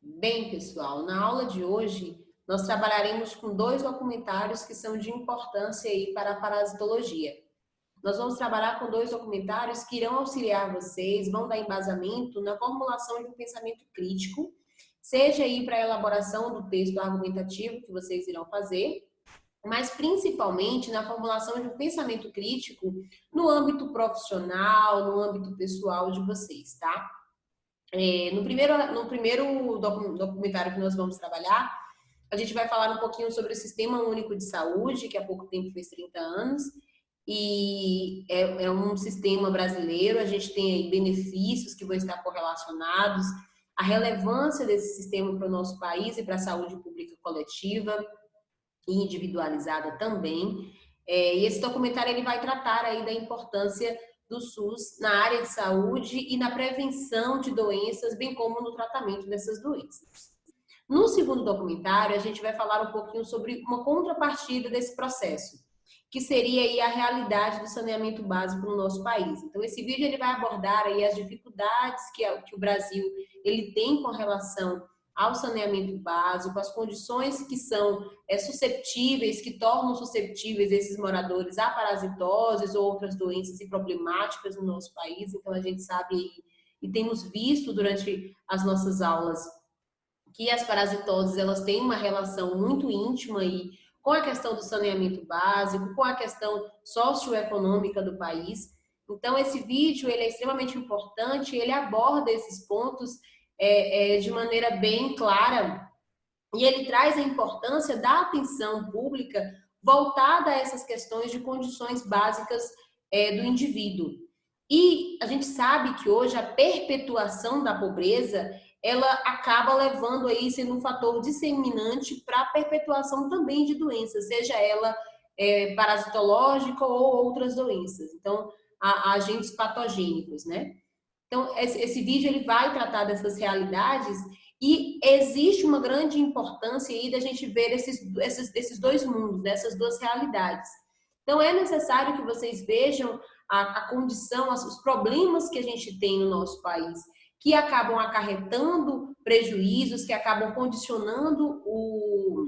Bem, pessoal, na aula de hoje nós trabalharemos com dois documentários que são de importância aí para a parasitologia. Nós vamos trabalhar com dois documentários que irão auxiliar vocês, vão dar embasamento na formulação de um pensamento crítico, seja aí para a elaboração do texto argumentativo que vocês irão fazer, mas principalmente na formulação de um pensamento crítico no âmbito profissional, no âmbito pessoal de vocês, tá? No primeiro documentário que nós vamos trabalhar, a gente vai falar um pouquinho sobre o Sistema Único de Saúde, que há pouco tempo fez 30 anos, e é um sistema brasileiro, a gente tem aí benefícios que vão estar correlacionados, a relevância desse sistema para o nosso país e para a saúde pública coletiva e individualizada também. E esse documentário ele vai tratar aí da importância do SUS na área de saúde e na prevenção de doenças, bem como no tratamento dessas doenças. No segundo documentário, a gente vai falar um pouquinho sobre uma contrapartida desse processo, que seria aí a realidade do saneamento básico no nosso país. Então, esse vídeo ele vai abordar aí as dificuldades que o Brasil ele tem com relação ao saneamento básico, as condições que são susceptíveis, que tornam susceptíveis esses moradores a parasitoses ou outras doenças e problemáticas no nosso país. Então, a gente sabe e temos visto durante as nossas aulas que as parasitoses elas têm uma relação muito íntima aí com a questão do saneamento básico, com a questão socioeconômica do país. Então, esse vídeo ele é extremamente importante, ele aborda esses pontos de maneira bem clara e ele traz a importância da atenção pública voltada a essas questões de condições básicas do indivíduo. E a gente sabe que hoje a perpetuação da pobreza ela acaba levando aí sendo um fator disseminante para a perpetuação também de doenças, seja ela parasitológica ou outras doenças. Então, agentes patogênicos, né? Então, esse vídeo ele vai tratar dessas realidades e existe uma grande importância aí da gente ver esses dois mundos, dessas duas realidades. Então, é necessário que vocês vejam a condição, os problemas que a gente tem no nosso país, que acabam acarretando prejuízos, que acabam condicionando o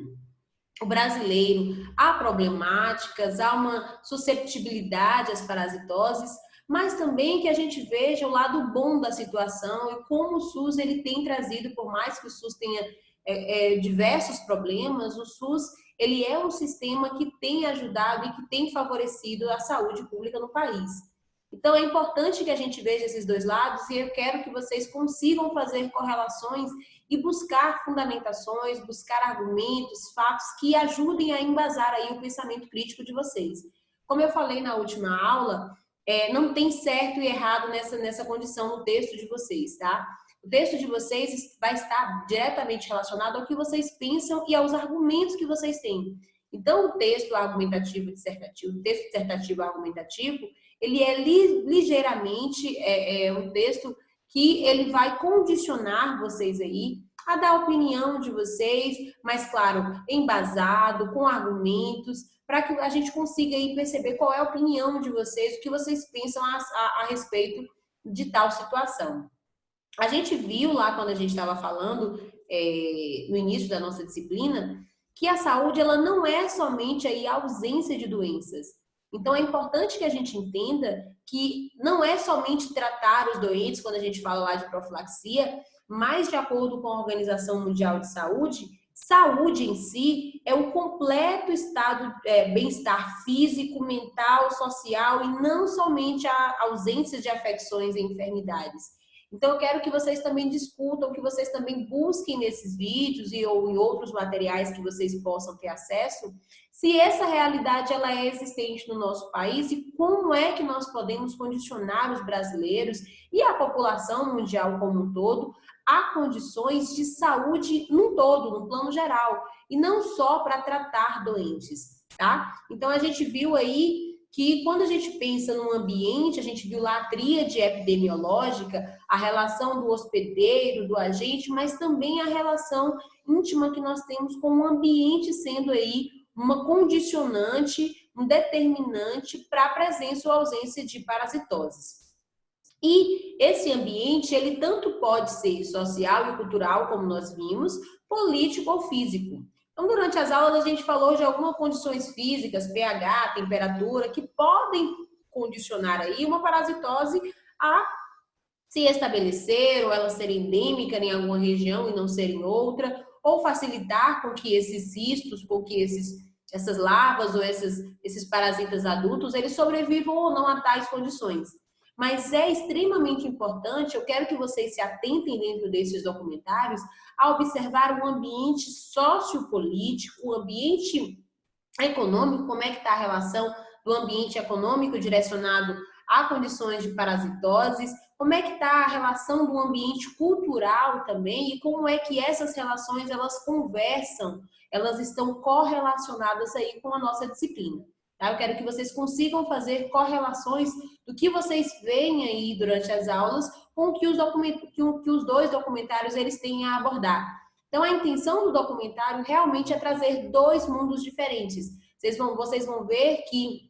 brasileiro a problemáticas, a uma susceptibilidade às parasitoses, mas também que a gente veja o lado bom da situação e como o SUS ele tem trazido, por mais que o SUS tenha diversos problemas, o SUS ele é um sistema que tem ajudado e que tem favorecido a saúde pública no país. Então é importante que a gente veja esses dois lados e eu quero que vocês consigam fazer correlações e buscar fundamentações, buscar argumentos, fatos que ajudem a embasar aí o pensamento crítico de vocês. Como eu falei na última aula, não tem certo e errado nessa condição no texto de vocês, tá? O texto de vocês vai estar diretamente relacionado ao que vocês pensam e aos argumentos que vocês têm. Então, o texto argumentativo dissertativo, o texto dissertativo argumentativo, ele é ligeiramente um texto que ele vai condicionar vocês aí a dar a opinião de vocês, mas claro, embasado, com argumentos, para que a gente consiga aí perceber qual é a opinião de vocês, o que vocês pensam a respeito de tal situação. A gente viu lá quando a gente estava falando no início da nossa disciplina que a saúde ela não é somente aí a ausência de doenças. Então é importante que a gente entenda que não é somente tratar os doentes quando a gente fala lá de profilaxia, mas de acordo com a Organização Mundial de Saúde, saúde em si é o completo estado bem-estar físico, mental, social e não somente a ausência de afecções e enfermidades. Então, eu quero que vocês também discutam, que vocês também busquem nesses vídeos ou em outros materiais que vocês possam ter acesso, se essa realidade ela é existente no nosso país e como é que nós podemos condicionar os brasileiros e a população mundial como um todo a condições de saúde num todo, no plano geral, e não só para tratar doentes, tá? Então, a gente viu aí que quando a gente pensa no ambiente, a gente viu lá a tríade epidemiológica, a relação do hospedeiro, do agente, mas também a relação íntima que nós temos com o ambiente sendo aí uma condicionante, um determinante para a presença ou ausência de parasitoses. E esse ambiente, ele tanto pode ser social e cultural, como nós vimos, político ou físico. Então, durante as aulas, a gente falou de algumas condições físicas, pH, temperatura, que podem condicionar aí uma parasitose a se estabelecer ou ela ser endêmica em alguma região e não ser em outra, ou facilitar com que esses cistos, com que essas larvas ou esses parasitas adultos, eles sobrevivam ou não a tais condições. Mas é extremamente importante, eu quero que vocês se atentem dentro desses documentários a observar o ambiente sociopolítico, o ambiente econômico, como é que está a relação do ambiente econômico direcionado a condições de parasitoses, como é que está a relação do ambiente cultural também e como é que essas relações elas conversam, elas estão correlacionadas aí com a nossa disciplina. Tá? Eu quero que vocês consigam fazer correlações do que vocês veem aí durante as aulas com o que os dois documentários eles têm a abordar. Então, a intenção do documentário realmente é trazer dois mundos diferentes. Vocês vão ver que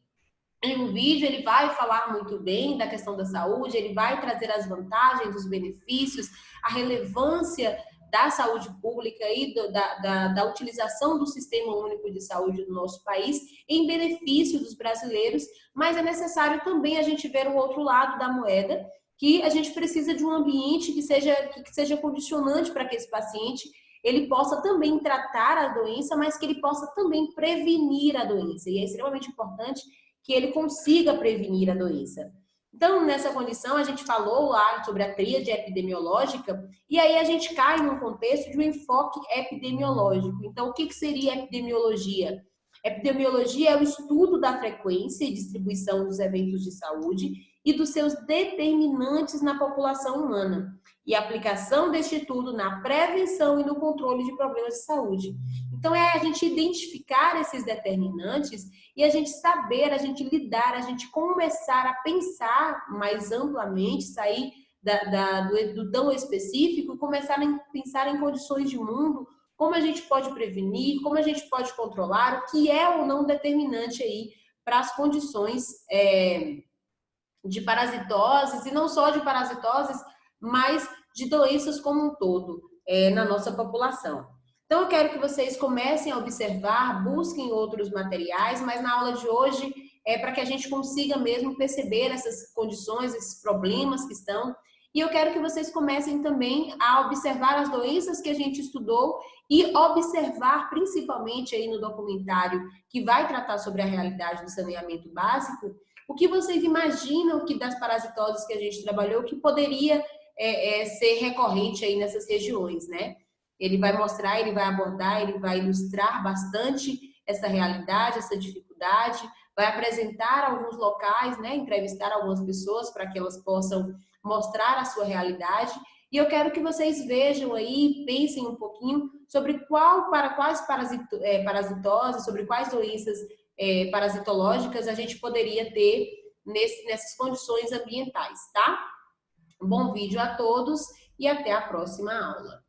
em um vídeo ele vai falar muito bem da questão da saúde, ele vai trazer as vantagens, os benefícios, a relevância da saúde pública e da utilização do Sistema Único de Saúde do nosso país em benefício dos brasileiros, mas é necessário também a gente ver o outro lado da moeda, que a gente precisa de um ambiente que seja condicionante para que esse paciente ele possa também tratar a doença, mas que ele possa também prevenir a doença. E é extremamente importante que ele consiga prevenir a doença. Então, nessa condição, a gente falou lá sobre a tríade epidemiológica, e aí a gente cai num contexto de um enfoque epidemiológico. Então, o que seria epidemiologia? Epidemiologia é o estudo da frequência e distribuição dos eventos de saúde e dos seus determinantes na população humana, e a aplicação deste estudo na prevenção e no controle de problemas de saúde. Então, é a gente identificar esses determinantes e a gente saber, a gente lidar, a gente começar a pensar mais amplamente, sair do tão específico e começar a pensar em condições de mundo, como a gente pode prevenir, como a gente pode controlar, o que é ou não determinante aí para as condições de parasitoses, e não só de parasitoses, mas de doenças como um todo na nossa população. Então, eu quero que vocês comecem a observar, busquem outros materiais, mas na aula de hoje é para que a gente consiga mesmo perceber essas condições, esses problemas que estão. E eu quero que vocês comecem também a observar as doenças que a gente estudou e observar, principalmente aí no documentário que vai tratar sobre a realidade do saneamento básico, o que vocês imaginam que das parasitoses que a gente trabalhou que poderia ser recorrente aí nessas regiões, né? Ele vai mostrar, ele vai abordar, ele vai ilustrar bastante essa realidade, essa dificuldade, vai apresentar alguns locais, né? Entrevistar algumas pessoas para que elas possam mostrar a sua realidade. E eu quero que vocês vejam aí, pensem um pouquinho sobre quais parasitoses, sobre quais doenças parasitológicas a gente poderia ter nessas condições ambientais, tá? Bom vídeo a todos e até a próxima aula.